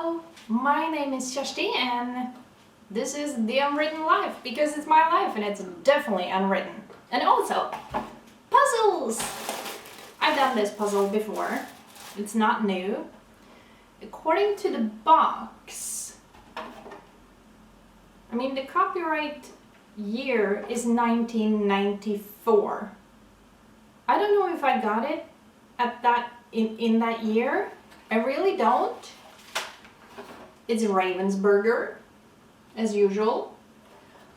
Hello, my name is Kersti and this is The Unwritten Life because it's my life and it's definitely unwritten. And also, puzzles! I've done this puzzle before. It's not new. According to the box, the copyright year is 1994. I don't know if I got it at in that year. I really don't. It's Ravensburger, as usual.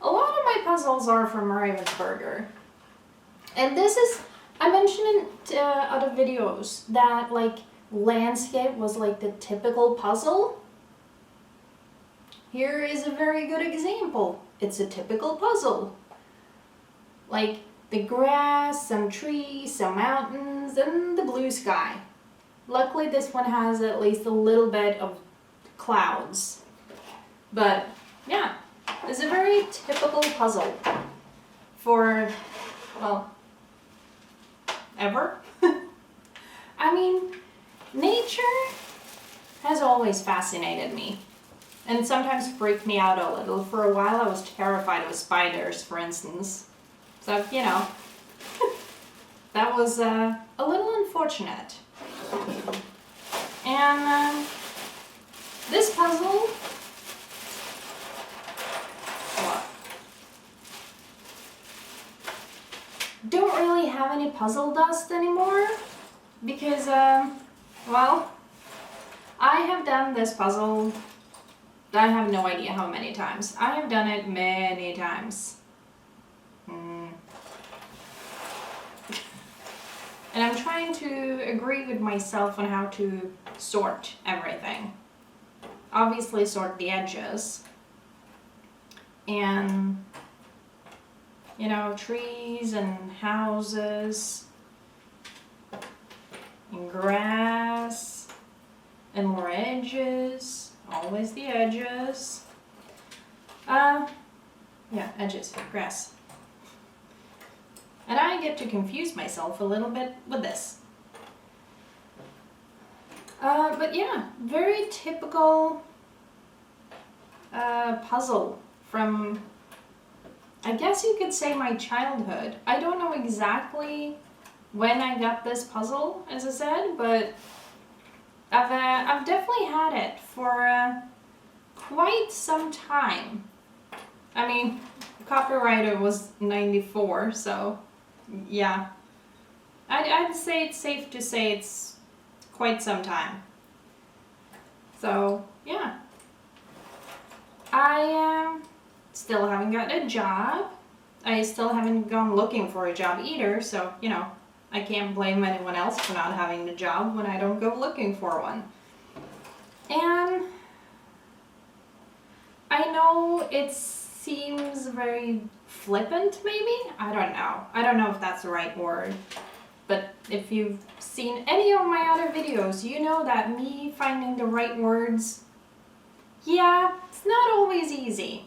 A lot of my puzzles are from Ravensburger. And this is, I mentioned in other videos that landscape was the typical puzzle. Here is a very good example. It's a typical puzzle. Like the grass, some trees, some mountains, and the blue sky. Luckily this one has at least a little bit of clouds. But yeah, it's a very typical puzzle for, well, ever. Nature has always fascinated me and sometimes freaked me out a little. For a while I was terrified of spiders, for instance. So, that was a little unfortunate. And this puzzle, don't really have any puzzle dust anymore because, I have done this puzzle, I have no idea how many times. I have done it many times. And I'm trying to agree with myself on how to sort everything. Obviously sort the edges. And, trees and houses. And grass. And more edges. Always the edges. Yeah, edges, grass. And I get to confuse myself a little bit with this. But yeah, very typical puzzle from, I guess you could say, my childhood. I don't know exactly when I got this puzzle, as I said, but I've definitely had it for quite some time. Copyright was 94, so yeah. I'd say it's safe to say it's quite some time. So yeah. I still haven't gotten a job. I still haven't gone looking for a job either, so I can't blame anyone else for not having a job when I don't go looking for one. And I know it seems very flippant, maybe? I don't know. I don't know if that's the right word. But if you've seen any of my other videos, you know that me finding the right words, yeah, it's not always easy.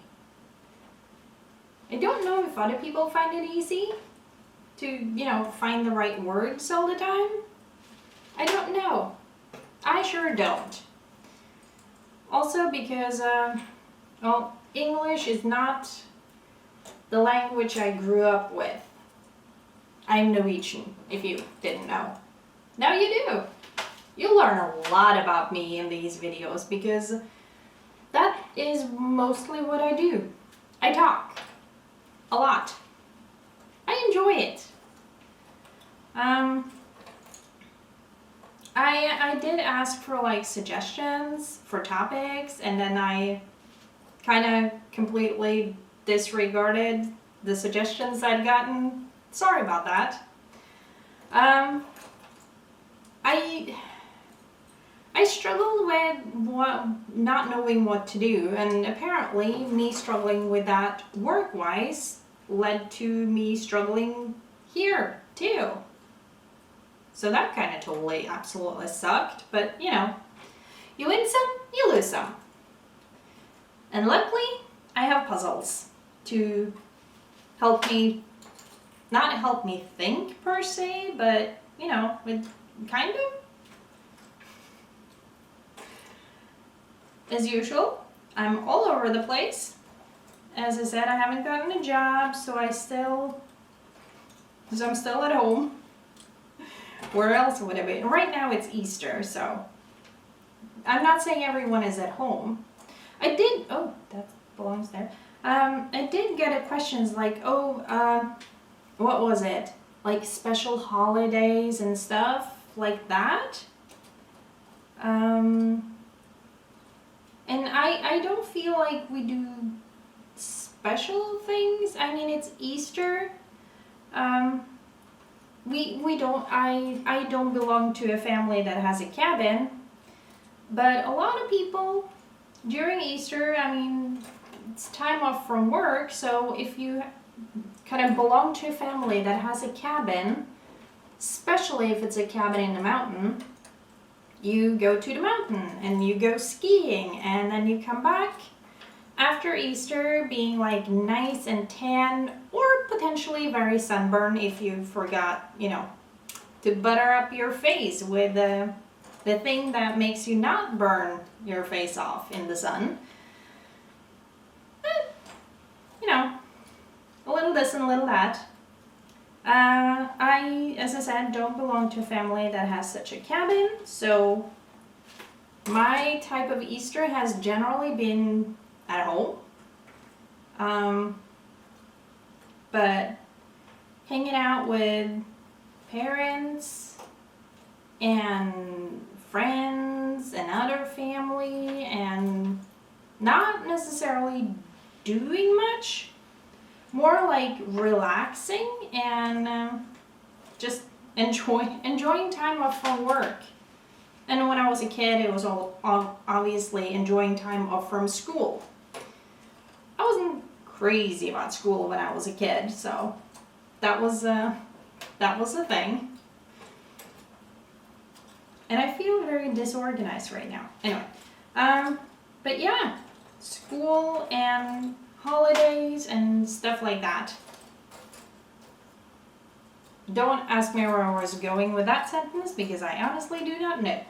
I don't know if other people find it easy to, find the right words all the time. I don't know. I sure don't. Also because, English is not the language I grew up with. I'm Norwegian, if you didn't know. Now you do. You'll learn a lot about me in these videos because that is mostly what I do. I talk. A lot. I enjoy it. I did ask for suggestions for topics, and then I kind of completely disregarded the suggestions I'd gotten. Sorry about that. I struggled with not knowing what to do, and apparently me struggling with that work-wise led to me struggling here too. So that kind of totally, absolutely sucked, but you win some, you lose some. And luckily, I have puzzles to help me, not help me think per se, but with kind of. as usual, I'm all over the place. As I said, I haven't gotten a job, so I'm still at home. Where else would I be? Right now it's Easter, so I'm not saying everyone is at home. Oh, that belongs there. I did get a questions like, what was it? Like special holidays and stuff like that. And I don't feel like we do special things. I mean, it's Easter. We don't, I don't belong to a family that has a cabin, but a lot of people during Easter, I mean, it's time off from work, so if you kind of belong to a family that has a cabin, especially if it's a cabin in the mountain, you go to the mountain and you go skiing, and then you come back after Easter being like nice and tan, or potentially very sunburned if you forgot, to butter up your face with the thing that makes you not burn your face off in the sun. A little this and a little that. I, as I said, don't belong to a family that has such a cabin, so my type of Easter has generally been at home. But hanging out with parents and friends and other family, and not necessarily doing much, more like relaxing and just enjoying time off from work. And when I was a kid, it was all obviously enjoying time off from school. I wasn't crazy about school when I was a kid, so that was a thing. And I feel very disorganized right now. Anyway, but yeah, school and holidays and stuff like that. Don't ask me where I was going with that sentence, because I honestly do not know.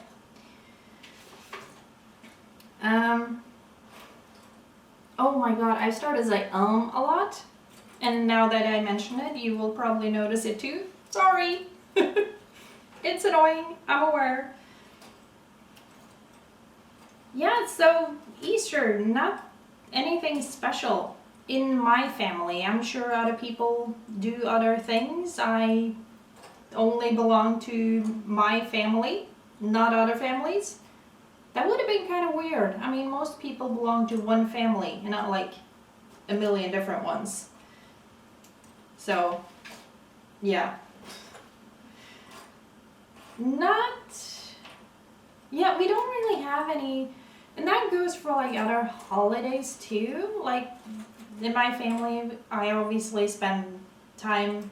Oh my god, I started to say a lot, and now that I mention it, you will probably notice it too. Sorry! It's annoying, I'm aware. Yeah, so Easter, not anything special in my family. I'm sure other people do other things. I only belong to my family, not other families. That would have been kind of weird. I mean, most people belong to one family and not like a million different ones. So, yeah. Yeah, we don't really have any, and that goes for like other holidays too. Like in my family, I obviously spend time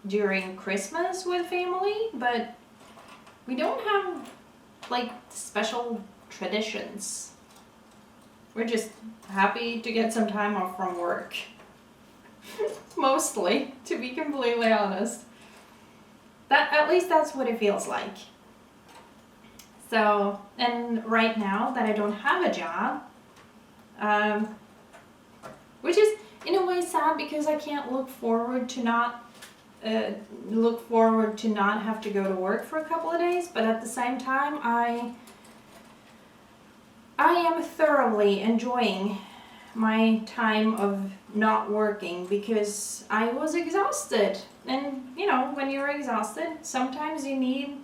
during Christmas with family, but we don't have like special traditions. We're just happy to get some time off from work. Mostly, to be completely honest. At least that's what it feels like. So, and right now that I don't have a job, which is in a way sad because I can't look forward to not have to go to work for a couple of days, but at the same time I am thoroughly enjoying my time of not working because I was exhausted. And when you're exhausted, sometimes you need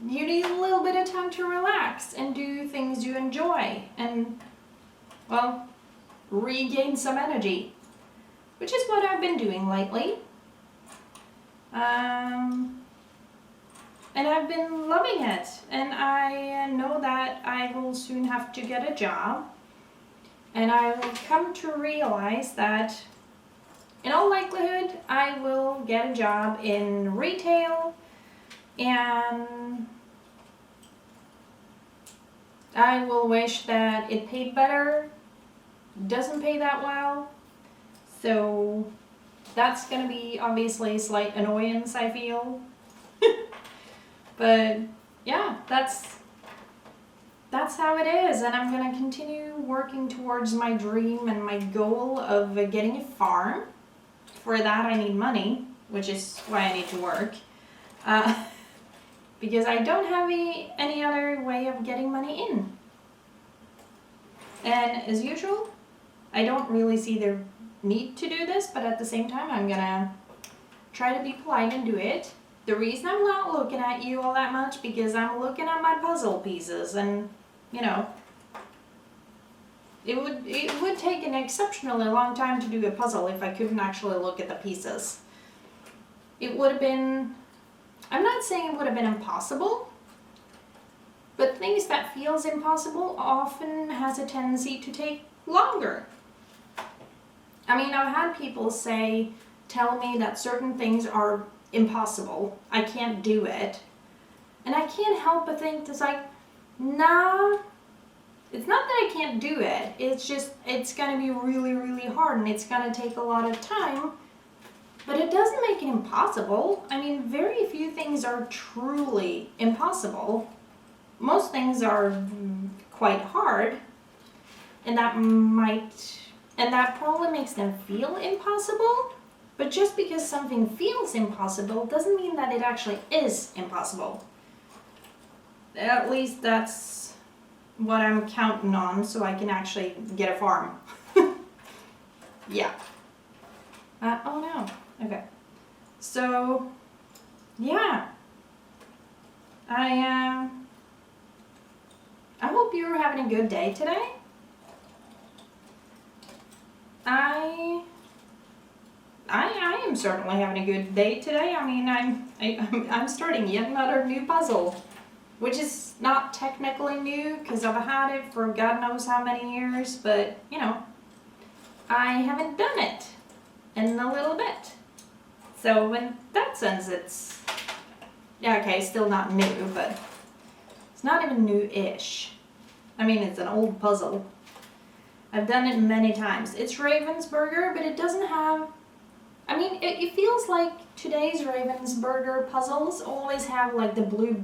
a little bit of time to relax and do things you enjoy and, well, regain some energy, which is what I've been doing lately. And I've been loving it, and I know that I will soon have to get a job, and I will come to realize that in all likelihood I will get a job in retail, and I will wish that it paid better. It doesn't pay that well, so that's going to be obviously a slight annoyance, I feel. But yeah, that's that's how it is, and I'm gonna continue working towards my dream and my goal of getting a farm. For that I need money, which is why I need to work. Because I don't have any other way of getting money in. And as usual, I don't really see the need to do this, but at the same time I'm gonna try to be polite and do it. The reason I'm not looking at you all that much because I'm looking at my puzzle pieces, and you know, it would take an exceptionally long time to do a puzzle if I couldn't actually look at the pieces. It would have been, I'm not saying it would have been impossible, but things that feels impossible often has a tendency to take longer. I mean, I've had people tell me that certain things are impossible, I can't do it, and I can't help but think it's like, nah, it's not that I can't do it, it's just, it's gonna be really, really hard and it's gonna take a lot of time, but it doesn't make it impossible. I mean, very few things are truly impossible. Most things are quite hard, and that probably makes them feel impossible. But just because something feels impossible doesn't mean that it actually is impossible. At least that's what I'm counting on, so I can actually get a farm. Yeah. Oh no. Okay. So, yeah. I hope you're having a good day today. I am certainly having a good day today. I mean, I'm starting yet another new puzzle, which is not technically new because I've had it for God knows how many years, but you know, I haven't done it in a little bit. So in that sense, it's, yeah, okay, still not new, but it's not even new-ish. I mean, it's an old puzzle. I've done it many times. It's Ravensburger, but it doesn't have, I mean, it feels like today's Ravensburger puzzles always have like the blue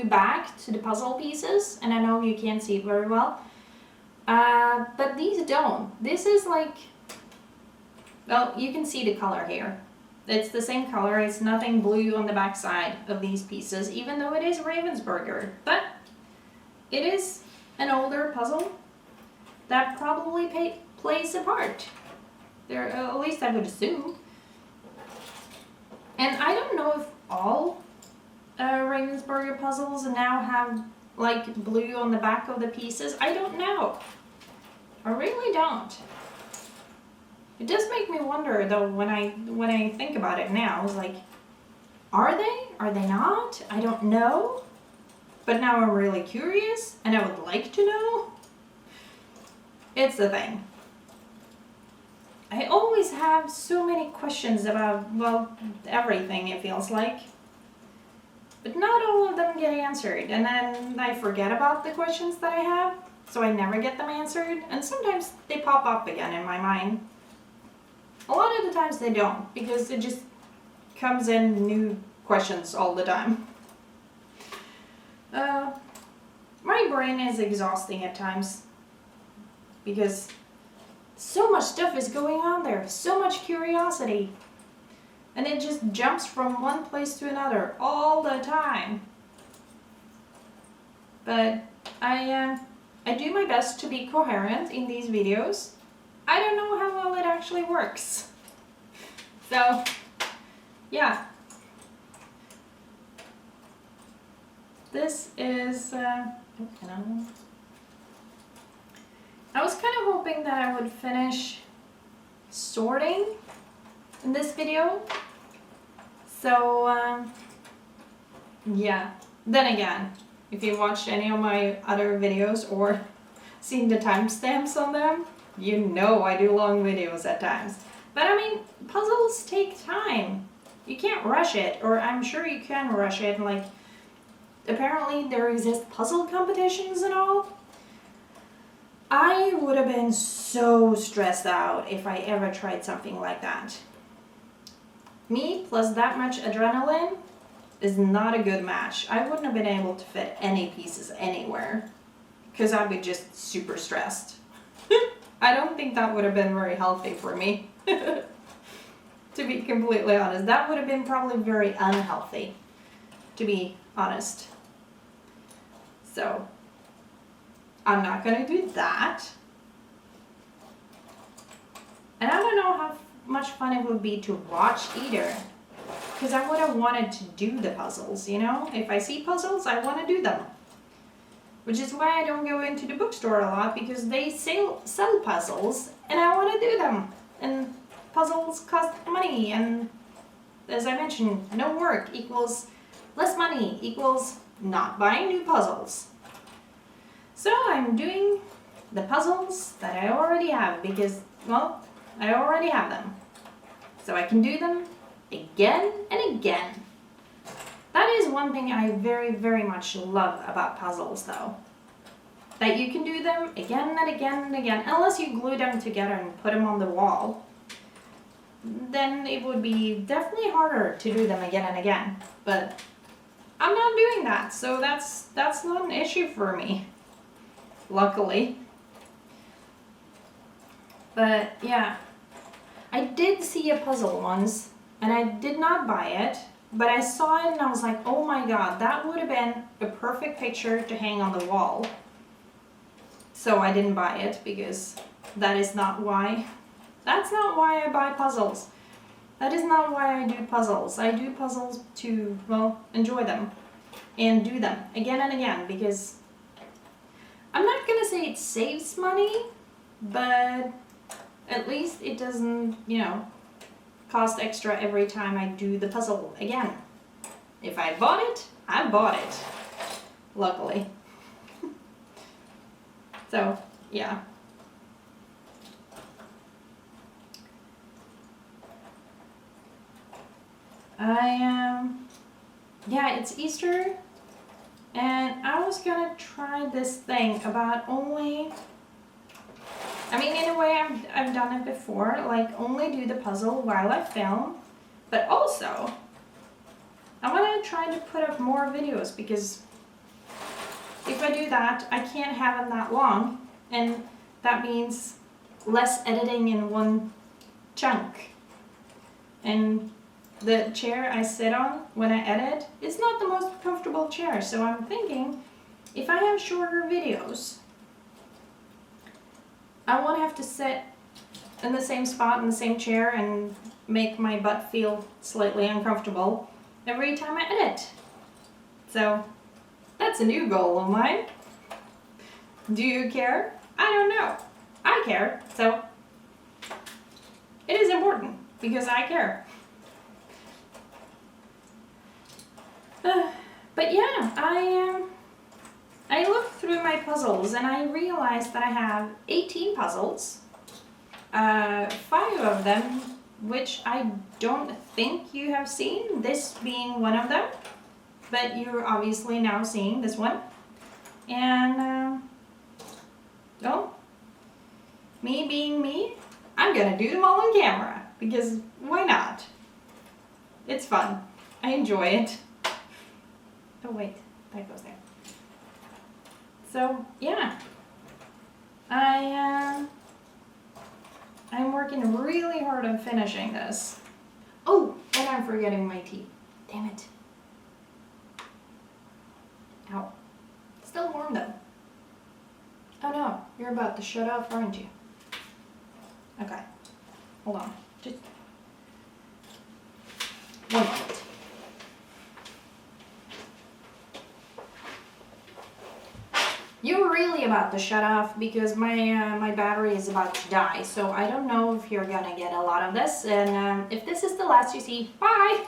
back to the puzzle pieces, and I know you can't see it very well, but these don't. This is like, well, you can see the color here. It's the same color, it's nothing blue on the back side of these pieces, even though it is Ravensburger, but it is an older puzzle that probably plays a part. There, at least I would assume. And I don't know if all Ravensburger puzzles now have like blue on the back of the pieces. I don't know. I really don't. It does make me wonder though when I think about it now. It's like, are they? Are they not? I don't know. But now I'm really curious and I would like to know. It's the thing. I always have so many questions about, well, everything it feels like. But not all of them get answered, and then I forget about the questions that I have, so I never get them answered, and sometimes they pop up again in my mind. A lot of the times they don't, because it just comes in new questions all the time. My brain is exhausting at times, because so much stuff is going on there, so much curiosity, and it just jumps from one place to another all the time. But I do my best to be coherent in these videos. I don't know how well it actually works. So, yeah. This is, I was kind of hoping that I would finish sorting in this video. So, yeah. Then again, if you watched any of my other videos or seen the timestamps on them, you know I do long videos at times. But I mean, puzzles take time. You can't rush it, or I'm sure you can rush it. Like, apparently there exist puzzle competitions and all. I would have been so stressed out if I ever tried something like that. Me plus that much adrenaline is not a good match. I wouldn't have been able to fit any pieces anywhere. because I'd be just super stressed. I don't think that would have been very healthy for me. To be completely honest, that would have been probably very unhealthy, to be honest. So, I'm not gonna do that. And I don't know how much fun it would be to watch either. Because I would have wanted to do the puzzles, you know? If I see puzzles, I want to do them. Which is why I don't go into the bookstore a lot, because they sell puzzles and I want to do them. And puzzles cost money, and as I mentioned, no work equals less money equals not buying new puzzles. So I'm doing the puzzles that I already have because, well, I already have them. So I can do them again and again. That is one thing I very, very much love about puzzles though. That you can do them again and again and again, unless you glue them together and put them on the wall. Then it would be definitely harder to do them again and again. But I'm not doing that, so that's not an issue for me. Luckily. But yeah, I did see a puzzle once and I did not buy it, but I saw it and I was like, oh my god, that would have been a perfect picture to hang on the wall. So I didn't buy it because that's not why I buy puzzles. That is not why I do puzzles. I do puzzles to, well, enjoy them and do them again and again, because I'm not gonna say it saves money, but at least it doesn't, you know, cost extra every time I do the puzzle again. If I bought it, I bought it. Luckily. So, yeah. Yeah, it's Easter, and I was gonna try this thing about only, I mean, in a way I've done it before, like only do the puzzle while I film, but also I want to try to put up more videos, because if I do that, I can't have them that long, and that means less editing in one chunk. And the chair I sit on when I edit is not the most comfortable chair, so I'm thinking if I have shorter videos, I won't have to sit in the same spot in the same chair and make my butt feel slightly uncomfortable every time I edit. So that's a new goal of mine. Do you care? I don't know. I care, so it is important because I care. But yeah, I looked through my puzzles and I realized that I have 18 puzzles, 5 of them which I don't think you have seen, this being one of them, but you're obviously now seeing this one. And well, me being me, I'm gonna do them all on camera, because why not? It's fun. I enjoy it. Oh wait, that goes there. So yeah, I'm working really hard on finishing this. Oh, and I'm forgetting my tea. Damn it. Ow. Still warm though. Oh no, you're about to shut off, aren't you? Okay, hold on. Just 1 minute. You're really about to shut off because my battery is about to die, so I don't know if you're gonna get a lot of this, and if this is the last you see, bye!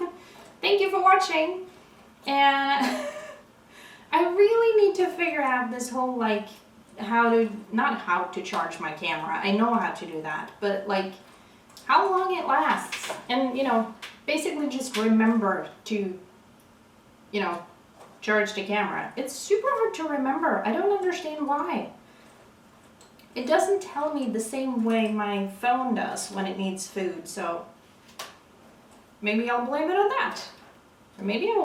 Thank you for watching, and I really need to figure out this whole, like, not how to charge my camera, I know how to do that, but like, how long it lasts, and, you know, basically just remember to, you know, charge the camera. It's super hard to remember. I don't understand why. It doesn't tell me the same way my phone does when it needs food, so maybe I'll blame it on that. Or maybe I won't.